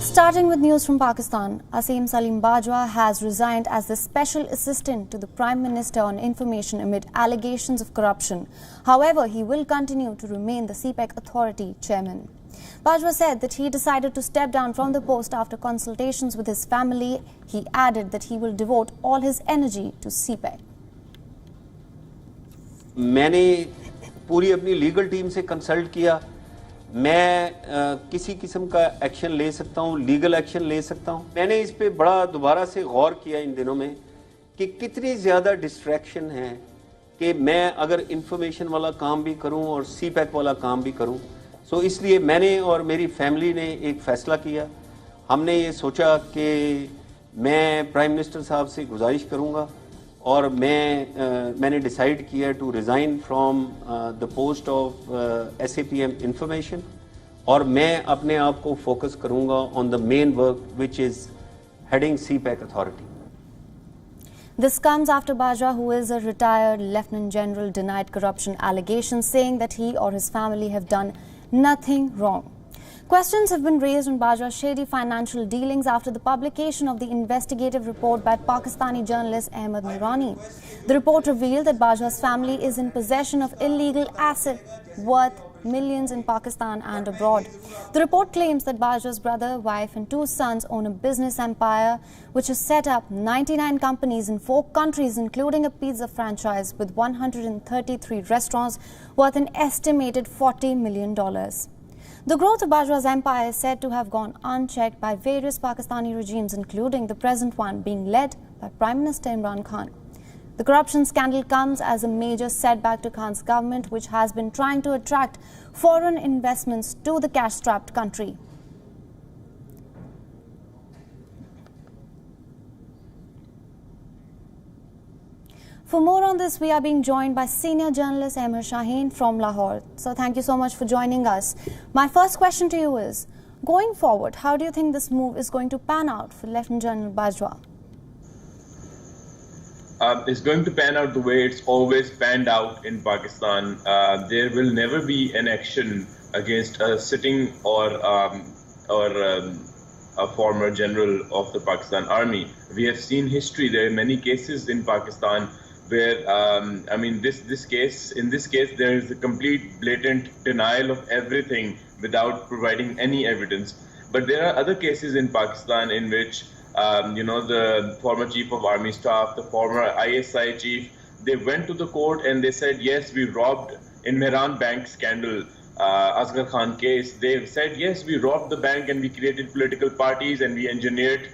Starting with news from Pakistan, Asim Salim Bajwa has resigned as the Special Assistant to the Prime Minister on Information amid allegations of corruption. However, he will continue to remain the CPEC Authority Chairman. Bajwa said that he decided to step down from the post after consultations with his family. He added that he will devote all his energy to CPEC. मैंने पूरी अपनी legal team से consult किया. मैं किसी किस्म का action ले सकता हूँ, लीगल एक्शन ले सकता हूँ. मैंने इस पे बड़ा दोबारा से गौर किया इन दिनों में कि कितनी ज़्यादा डिस्ट्रैक्शन है कि मैं अगर इंफॉर्मेशन वाला काम भी करूँ और सीपैक वाला काम भी करूँ. सो इसलिए मैंने और मेरी फैमिली ने एक फ़ैसला किया. हमने ये सोचा कि मैं प्राइम मिनिस्टर साहब से गुजारिश करूँगा और मैंने डिसाइड किया to resign from the post of SAPM information और मैं अपने आप को फोकस करूंगा on the main work which is heading CPEC authority. This comes after Bajwa, who is a retired Lieutenant General, denied corruption allegations, saying that he or his family have done nothing wrong. Questions have been raised on Bajwa's shady financial dealings after the publication of the investigative report by Pakistani journalist Ahmed Noorani. The report revealed that Bajwa's family is in possession of illegal assets worth millions in Pakistan and abroad. The report claims that Bajwa's brother, wife and 2 sons own a business empire which has set up 99 companies in 4 countries, including a pizza franchise with 133 restaurants worth an estimated $40 million. The growth of Bajwa's empire is said to have gone unchecked by various Pakistani regimes, including the present one being led by Prime Minister Imran Khan. The corruption scandal comes as a major setback to Khan's government, which has been trying to attract foreign investments to the cash-strapped country. For more on this, we are being joined by senior journalist Amir Shaheen from Lahore. So thank you so much for joining us. My first question to you is, going forward, how do you think this move is going to pan out for Lieutenant General Bajwa? It's going to pan out the way it's always panned out in Pakistan. There will never be an action against a sitting or a former general of the Pakistan Army. We have seen history. There are many cases in Pakistan where, in this case, there is a complete blatant denial of everything without providing any evidence. But there are other cases in Pakistan in which, the former chief of army staff, the former ISI chief, they went to the court and they said, yes, we robbed in Mehran Bank scandal, Asghar Khan case. They said, yes, we robbed the bank and we created political parties and we engineered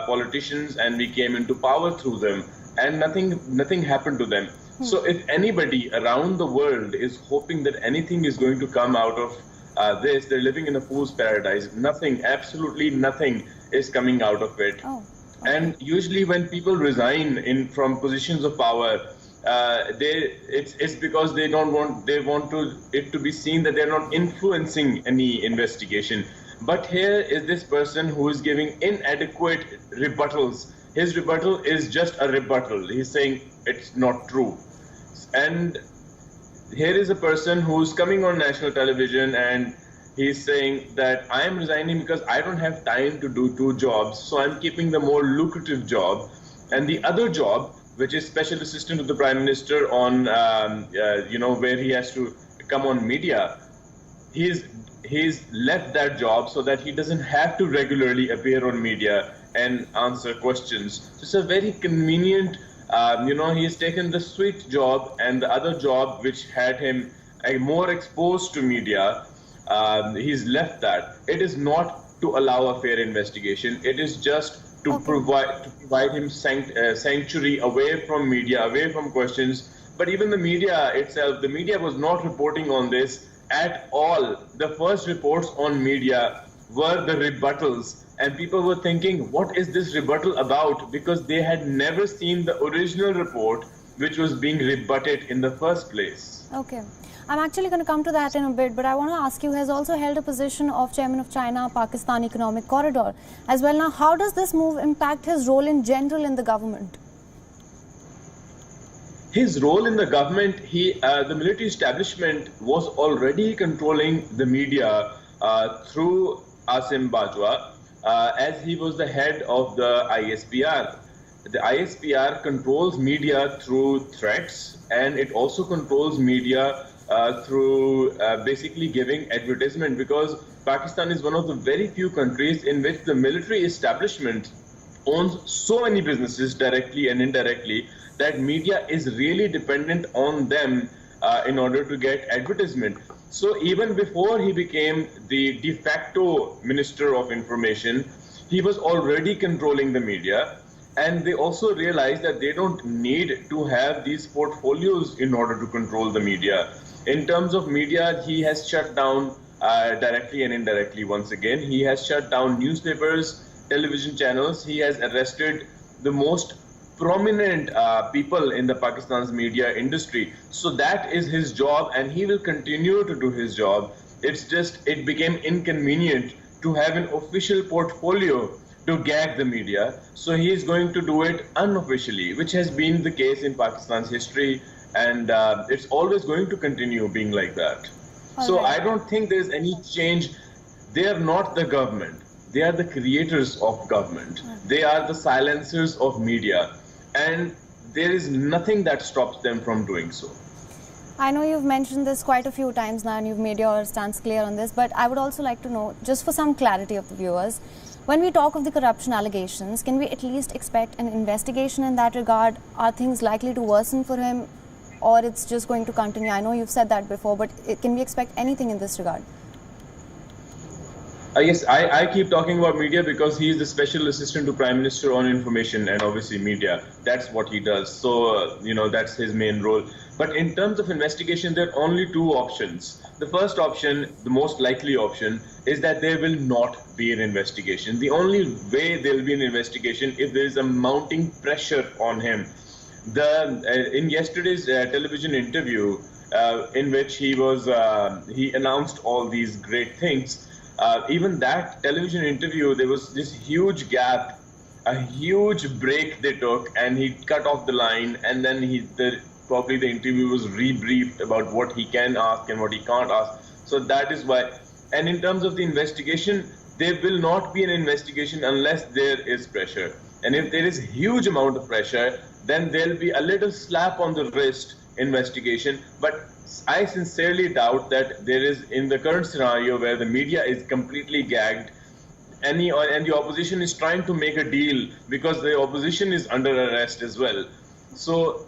politicians and we came into power through them. And nothing happened to them. So if anybody around the world is hoping that anything is going to come out of this, they're living in a fool's paradise. Nothing, absolutely nothing is coming out of it. Oh, okay. And usually when people resign from positions of power, it's because they want it to be seen that they're not influencing any investigation. But here is this person who is giving inadequate rebuttals. His rebuttal is just a rebuttal. He's saying it's not true. And here is a person who's coming on national television and he's saying that I am resigning because I don't have time to do 2 jobs. So I'm keeping the more lucrative job. And the other job, which is special assistant to the prime minister on, where he has to come on media, he's left that job so that he doesn't have to regularly appear on media and answer questions. So it's a very convenient, he has taken the sweet job and the other job which had him more exposed to media, he's left that. It is not to allow a fair investigation. It is just to provide him sanctuary away from media, away from questions. But even the media itself, the media was not reporting on this at all. The first reports on media were the rebuttals. And people were thinking, what is this rebuttal about? Because they had never seen the original report, which was being rebutted in the first place. Okay. I'm actually going to come to that in a bit, but I want to ask you, has also held a position of Chairman of China-Pakistan Economic Corridor as well. Now, how does this move impact his role in general in the government? His role in the government, the military establishment was already controlling the media through Asim Bajwa. as he was the head of the ISPR. The ISPR controls media through threats, and it also controls media through basically giving advertisement, because Pakistan is one of the very few countries in which the military establishment owns so many businesses directly and indirectly that media is really dependent on them in order to get advertisement. So even before he became the de facto Minister of Information, he was already controlling the media. And they also realized that they don't need to have these portfolios in order to control the media. In terms of media, he has shut down directly and indirectly once again. He has shut down newspapers, television channels. He has arrested the most prominent people in the Pakistan's media industry. So that is his job, and he will continue to do his job. It's just, it became inconvenient to have an official portfolio to gag the media. So he is going to do it unofficially, which has been the case in Pakistan's history, and it's always going to continue being like that. So I don't think there's any change. They are not the government. They are the creators of government. They are the silencers of media, and there is nothing that stops them from doing so. I know you've mentioned this quite a few times now and you've made your stance clear on this, but I would also like to know, just for some clarity of the viewers, when we talk of the corruption allegations, can we at least expect an investigation in that regard? Are things likely to worsen for him, or it's just going to continue? I know you've said that before, but can we expect anything in this regard? Yes, I keep talking about media because he is the special assistant to Prime Minister on information and obviously media. That's what he does. So, that's his main role. But in terms of investigation, there are only two options. The first option, the most likely option, is that there will not be an investigation. The only way there will be an investigation if there is a mounting pressure on him. In yesterday's television interview, in which he announced all these great things, even that television interview, there was this huge gap, a huge break they took, and he cut off the line, and then probably the interview was rebriefed about what he can ask and what he can't ask. So that is why. And in terms of the investigation, there will not be an investigation unless there is pressure. And if there is a huge amount of pressure, then there'll be a little slap on the wrist investigation. But I sincerely doubt that there is, in the current scenario where the media is completely gagged, and the opposition is trying to make a deal because the opposition is under arrest as well. So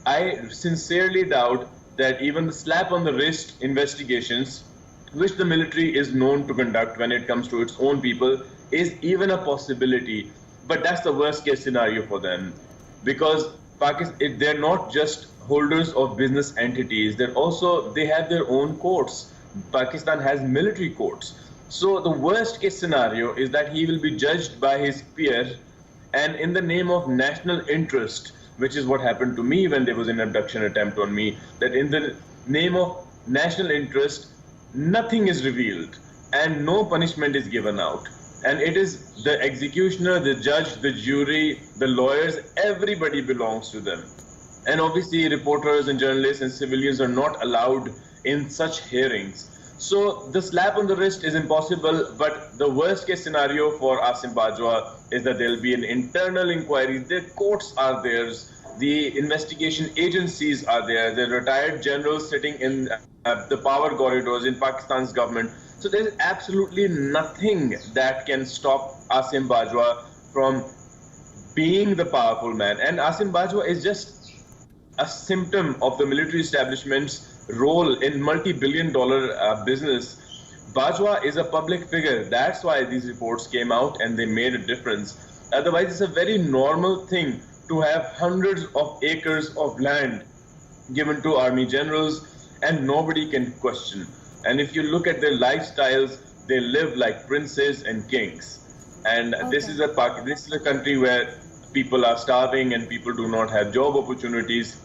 I sincerely doubt that even the slap on the wrist investigations, which the military is known to conduct when it comes to its own people, is even a possibility. But that's the worst case scenario for them, because Pakistan, they're not just holders of business entities, they have their own courts. Pakistan has military courts. So the worst case scenario is that he will be judged by his peer, and in the name of national interest, which is what happened to me when there was an abduction attempt on me, that in the name of national interest, nothing is revealed and no punishment is given out. And it is the executioner, the judge, the jury, the lawyers, everybody belongs to them. And obviously reporters and journalists and civilians are not allowed in such hearings. So the slap on the wrist is impossible, but the worst case scenario for Asim Bajwa is that there will be an internal inquiry. The courts are theirs, the investigation agencies are there, the retired generals sitting in the power corridors in Pakistan's government. So there is absolutely nothing that can stop Asim Bajwa from being the powerful man. And Asim Bajwa is just a symptom of the military establishment's role in multi-billion-dollar business. Bajwa is a public figure. That's why these reports came out and they made a difference. Otherwise, it's a very normal thing to have hundreds of acres of land given to army generals and nobody can question. And if you look at their lifestyles, they live like princes and kings. And this is a country where people are starving and people do not have job opportunities.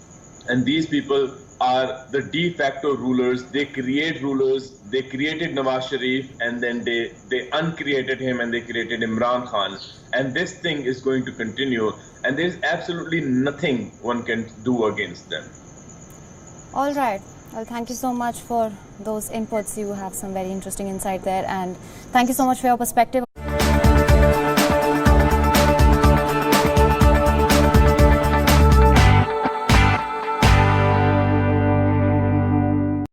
And these people are the de facto rulers. They create rulers. They created Nawaz Sharif, and then they uncreated him and they created Imran Khan. And this thing is going to continue. And there's absolutely nothing one can do against them. All right. Well, thank you so much for those inputs. You have some very interesting insight there. And thank you so much for your perspective.